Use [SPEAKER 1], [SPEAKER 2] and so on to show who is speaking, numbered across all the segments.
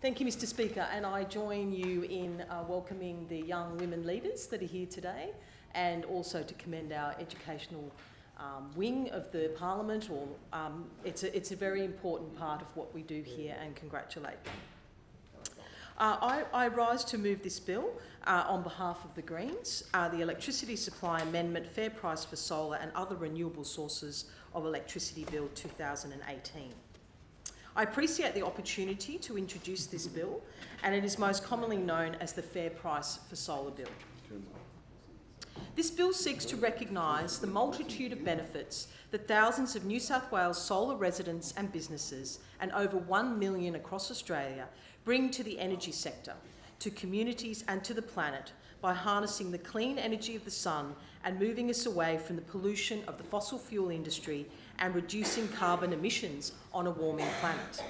[SPEAKER 1] Thank you, Mr. Speaker, and I join you in welcoming the young women leaders that are here today, and also to commend our educational wing of the Parliament. It's a very important part of what we do here, and congratulate them. I rise to move this bill on behalf of the Greens, the Electricity Supply Amendment, Fair Price for Solar and Other Renewable Sources of Electricity Bill 2018. I appreciate the opportunity to introduce this bill, and it is most commonly known as the Fair Price for Solar Bill. This bill seeks to recognise the multitude of benefits that thousands of New South Wales solar residents and businesses, and over 1 million across Australia, bring to the energy sector, to communities and to the planet by harnessing the clean energy of the sun and moving us away from the pollution of the fossil fuel industry and reducing carbon emissions on a warming planet.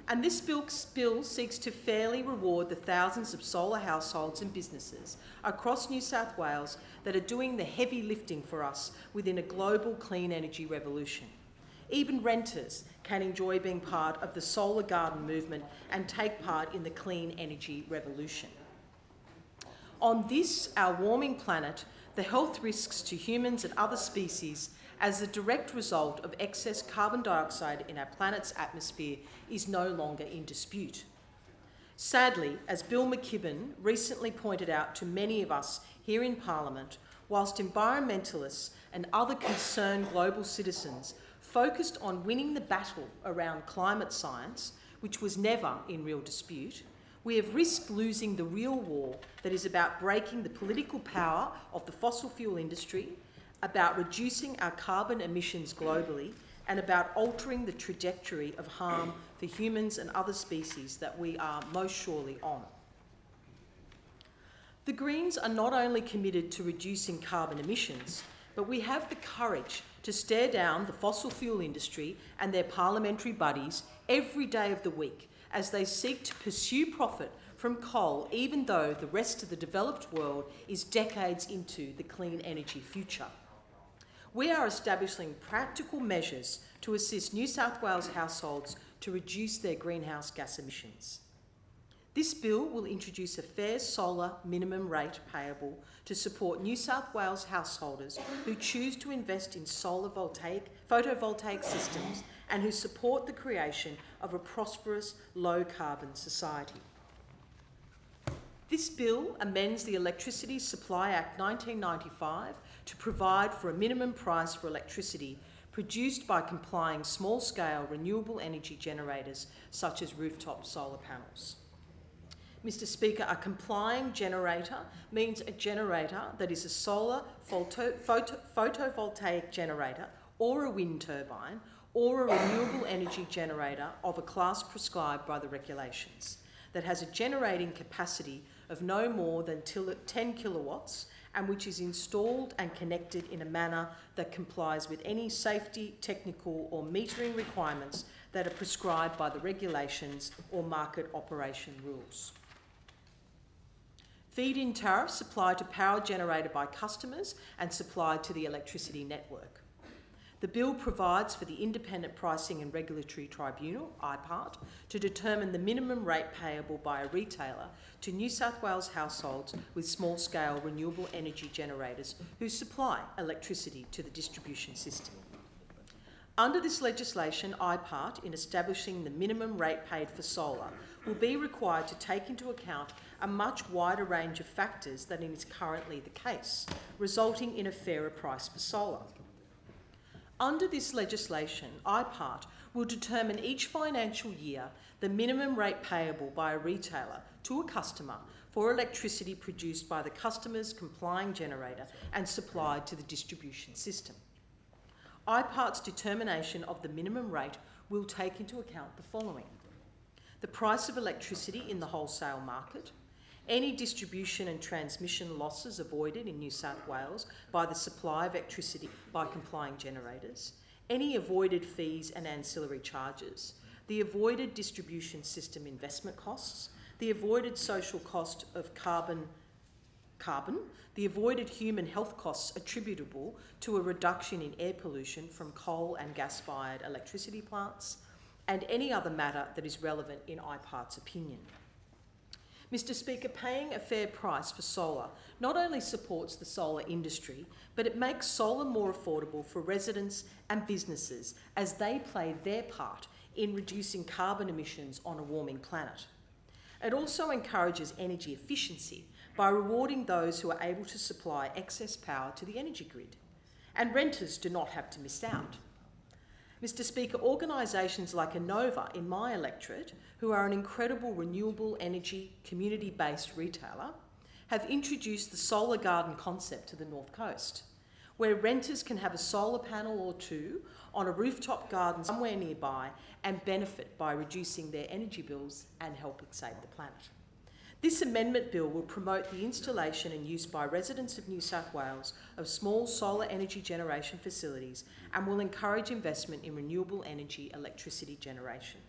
[SPEAKER 1] And this bill seeks to fairly reward the thousands of solar households and businesses across New South Wales that are doing the heavy lifting for us within a global clean energy revolution. Even renters can enjoy being part of the solar garden movement and take part in the clean energy revolution. On this, our warming planet, the health risks to humans and other species as a direct result of excess carbon dioxide in our planet's atmosphere is no longer in dispute. Sadly, as Bill McKibben recently pointed out to many of us here in Parliament, whilst environmentalists and other concerned global citizens focused on winning the battle around climate science, which was never in real dispute, we have risked losing the real war that is about breaking the political power of the fossil fuel industry, about reducing our carbon emissions globally, and about altering the trajectory of harm for humans and other species that we are most surely on. The Greens are not only committed to reducing carbon emissions, but we have the courage to stare down the fossil fuel industry and their parliamentary buddies every day of the week as they seek to pursue profit from coal, even though the rest of the developed world is decades into the clean energy future. We are establishing practical measures to assist New South Wales households to reduce their greenhouse gas emissions. This bill will introduce a fair solar minimum rate payable to support New South Wales householders who choose to invest in photovoltaic systems and who support the creation of a prosperous, low-carbon society. This bill amends the Electricity Supply Act 1995 to provide for a minimum price for electricity produced by complying small-scale renewable energy generators such as rooftop solar panels. Mr. Speaker, a complying generator means a generator that is a solar photovoltaic generator or a wind turbine or a renewable energy generator of a class prescribed by the regulations that has a generating capacity of no more than 10 kilowatts and which is installed and connected in a manner that complies with any safety, technical or metering requirements that are prescribed by the regulations or market operation rules. Feed-in tariffs apply to power generated by customers and supplied to the electricity network. The bill provides for the Independent Pricing and Regulatory Tribunal, IPART, to determine the minimum rate payable by a retailer to New South Wales households with small-scale renewable energy generators who supply electricity to the distribution system. Under this legislation, IPART, in establishing the minimum rate paid for solar, will be required to take into account a much wider range of factors than is currently the case, resulting in a fairer price for solar. Under this legislation, IPART will determine each financial year the minimum rate payable by a retailer to a customer for electricity produced by the customer's complying generator and supplied to the distribution system. IPART's determination of the minimum rate will take into account the following: the price of electricity in the wholesale market, any distribution and transmission losses avoided in New South Wales by the supply of electricity by complying generators, any avoided fees and ancillary charges, the avoided distribution system investment costs, the avoided social cost of carbon, the avoided human health costs attributable to a reduction in air pollution from coal and gas-fired electricity plants, and any other matter that is relevant in IPART's opinion. Mr Speaker, paying a fair price for solar not only supports the solar industry, but it makes solar more affordable for residents and businesses as they play their part in reducing carbon emissions on a warming planet. It also encourages energy efficiency by rewarding those who are able to supply excess power to the energy grid, and renters do not have to miss out. Mr Speaker, organisations like Enova in my electorate, who are an incredible renewable energy community-based retailer, have introduced the solar garden concept to the North Coast, where renters can have a solar panel or two on a rooftop garden somewhere nearby and benefit by reducing their energy bills and helping save the planet. This amendment bill will promote the installation and use by residents of New South Wales of small solar energy generation facilities and will encourage investment in renewable energy electricity generation.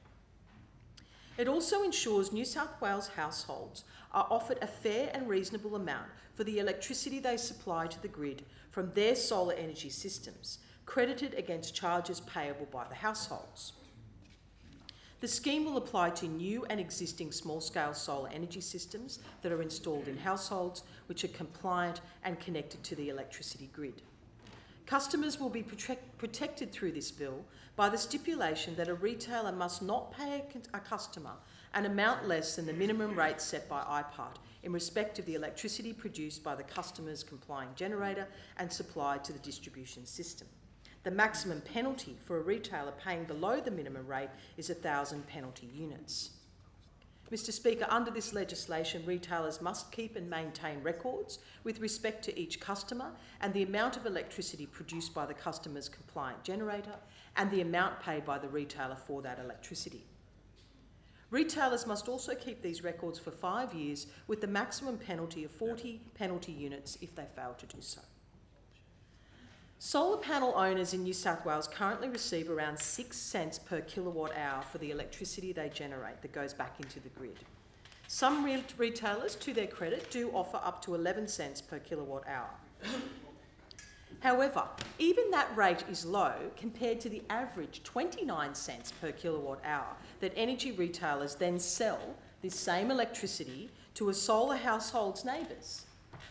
[SPEAKER 1] It also ensures New South Wales households are offered a fair and reasonable amount for the electricity they supply to the grid from their solar energy systems, credited against charges payable by the households. The scheme will apply to new and existing small-scale solar energy systems that are installed in households which are compliant and connected to the electricity grid. Customers will be protected through this bill by the stipulation that a retailer must not pay a customer an amount less than the minimum rate set by IPART in respect of the electricity produced by the customer's complying generator and supplied to the distribution system. The maximum penalty for a retailer paying below the minimum rate is 1,000 penalty units. Mr Speaker, under this legislation, retailers must keep and maintain records with respect to each customer and the amount of electricity produced by the customer's compliant generator and the amount paid by the retailer for that electricity. Retailers must also keep these records for 5 years with the maximum penalty of 40 penalty units if they fail to do so. Solar panel owners in New South Wales currently receive around 6 cents per kilowatt hour for the electricity they generate that goes back into the grid. Some retailers, to their credit, do offer up to 11 cents per kilowatt hour. However, even that rate is low compared to the average 29 cents per kilowatt hour that energy retailers then sell this same electricity to a solar household's neighbours.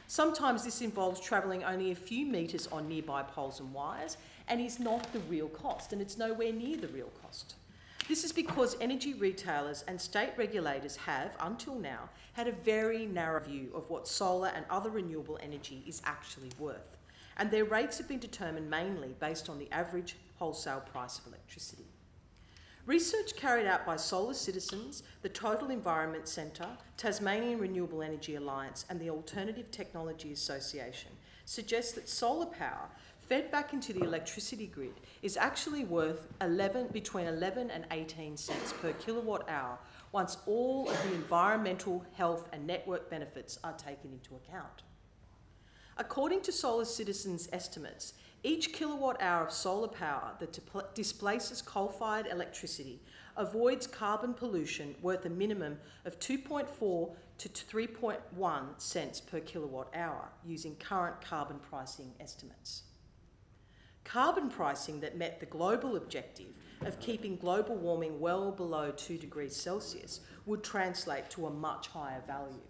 [SPEAKER 1] Sometimes this involves travelling only a few metres on nearby poles and wires and is not the real cost, and it's nowhere near the real cost. This is because energy retailers and state regulators have, until now, had a very narrow view of what solar and other renewable energy is actually worth, and their rates have been determined mainly based on the average wholesale price of electricity. Research carried out by Solar Citizens, the Total Environment Centre, Tasmanian Renewable Energy Alliance and the Alternative Technology Association suggests that solar power fed back into the electricity grid is actually worth between 11 and 18 cents per kilowatt hour once all of the environmental, health and network benefits are taken into account. According to Solar Citizens' estimates, each kilowatt hour of solar power that displaces coal-fired electricity avoids carbon pollution worth a minimum of 2.4 to 3.1 cents per kilowatt hour using current carbon pricing estimates. Carbon pricing that met the global objective of keeping global warming well below 2 degrees Celsius would translate to a much higher value.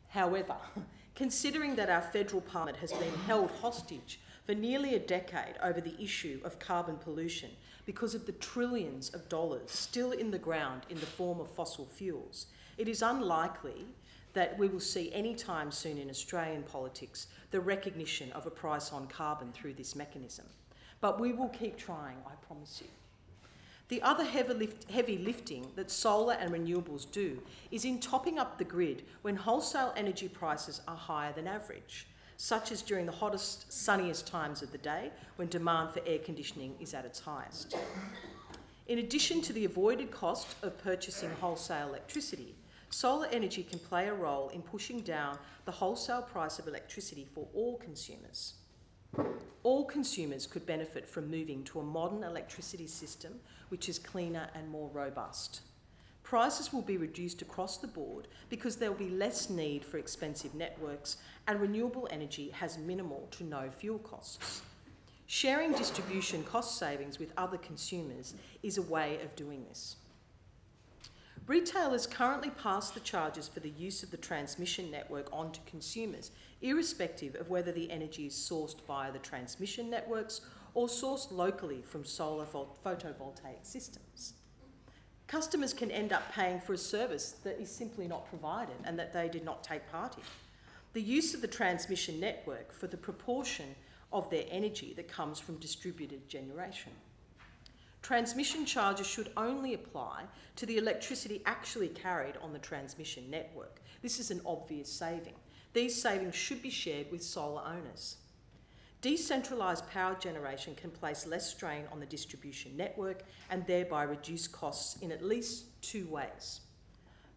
[SPEAKER 1] However, considering that our federal parliament has been held hostage for nearly a decade over the issue of carbon pollution because of the trillions of dollars still in the ground in the form of fossil fuels, it is unlikely that we will see any time soon in Australian politics the recognition of a price on carbon through this mechanism. But we will keep trying, I promise you. The other heavy lifting that solar and renewables do is in topping up the grid when wholesale energy prices are higher than average, such as during the hottest, sunniest times of the day when demand for air conditioning is at its highest. In addition to the avoided cost of purchasing wholesale electricity, solar energy can play a role in pushing down the wholesale price of electricity for all consumers. All consumers could benefit from moving to a modern electricity system which is cleaner and more robust. Prices will be reduced across the board because there will be less need for expensive networks and renewable energy has minimal to no fuel costs. Sharing distribution cost savings with other consumers is a way of doing this. Retailers currently pass the charges for the use of the transmission network on to consumers, irrespective of whether the energy is sourced via the transmission networks or sourced locally from solar photovoltaic systems. Customers can end up paying for a service that is simply not provided and that they did not take part in. The use of the transmission network for the proportion of their energy that comes from distributed generation. Transmission charges should only apply to the electricity actually carried on the transmission network. This is an obvious saving. These savings should be shared with solar owners. Decentralised power generation can place less strain on the distribution network and thereby reduce costs in at least two ways.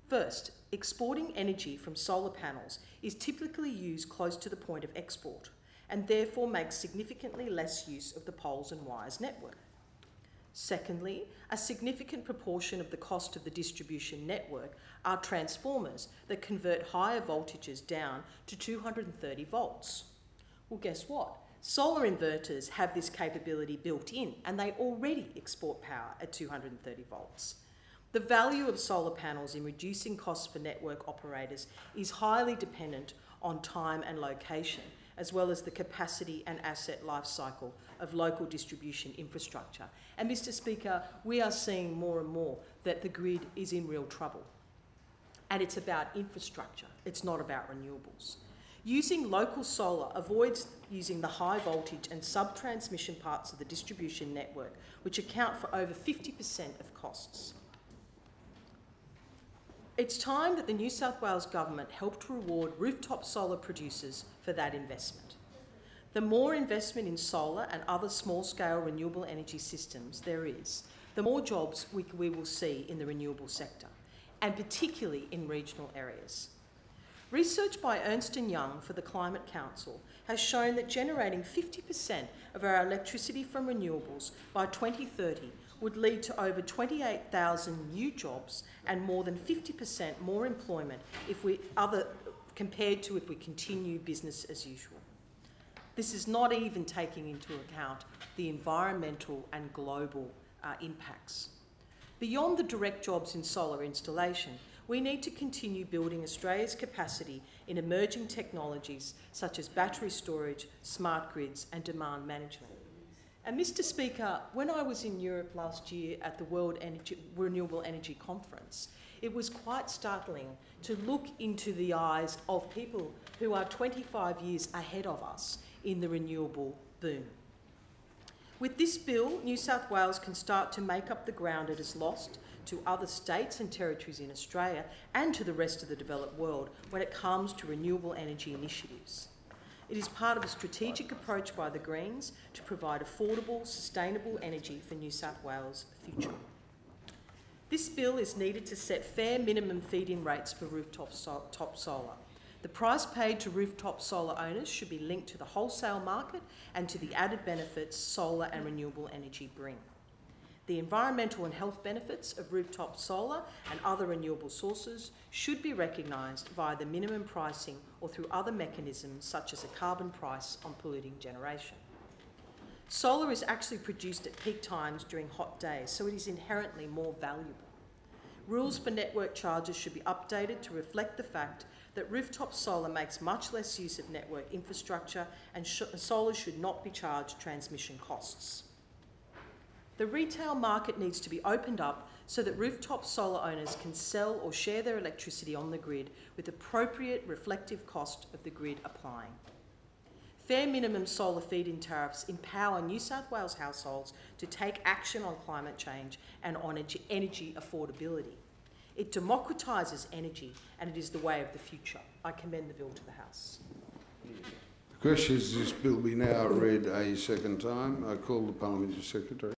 [SPEAKER 1] First, exporting energy from solar panels is typically used close to the point of export and therefore makes significantly less use of the poles and wires network. Secondly, a significant proportion of the cost of the distribution network are transformers that convert higher voltages down to 230 volts. Well, guess what? Solar inverters have this capability built in and they already export power at 230 volts. The value of solar panels in reducing costs for network operators is highly dependent on time and location, as well as the capacity and asset life cycle of local distribution infrastructure. And Mr. Speaker, we are seeing more and more that the grid is in real trouble. And it's about infrastructure, it's not about renewables. Using local solar avoids using the high voltage and sub-transmission parts of the distribution network, which account for over 50% of costs. It's time that the New South Wales Government helped reward rooftop solar producers for that investment. The more investment in solar and other small-scale renewable energy systems there is, the more jobs we will see in the renewable sector, and particularly in regional areas. Research by Ernst & Young for the Climate Council has shown that generating 50% of our electricity from renewables by 2030 would lead to over 28,000 new jobs and more than 50% more employment compared to if we continue business as usual. This is not even taking into account the environmental and global impacts. Beyond the direct jobs in solar installation, we need to continue building Australia's capacity in emerging technologies such as battery storage, smart grids and demand management. And Mr. Speaker, when I was in Europe last year at the World Renewable Energy Conference, it was quite startling to look into the eyes of people who are 25 years ahead of us in the renewable boom. With this bill, New South Wales can start to make up the ground it has lost to other states and territories in Australia and to the rest of the developed world when it comes to renewable energy initiatives. It is part of a strategic approach by the Greens to provide affordable, sustainable energy for New South Wales' future. This bill is needed to set fair minimum feed-in rates for rooftop solar. The price paid to rooftop solar owners should be linked to the wholesale market and to the added benefits solar and renewable energy bring. The environmental and health benefits of rooftop solar and other renewable sources should be recognised via the minimum pricing or through other mechanisms such as a carbon price on polluting generation. Solar is actually produced at peak times during hot days, so it is inherently more valuable. Rules for network charges should be updated to reflect the fact that rooftop solar makes much less use of network infrastructure and solar should not be charged transmission costs. The retail market needs to be opened up so that rooftop solar owners can sell or share their electricity on the grid with appropriate reflective cost of the grid applying. Fair minimum solar feed-in tariffs empower New South Wales households to take action on climate change and on energy affordability. It democratises energy and it is the way of the future. I commend the bill to the House.
[SPEAKER 2] The question is this bill be now read a second time. I call the Parliamentary Secretary.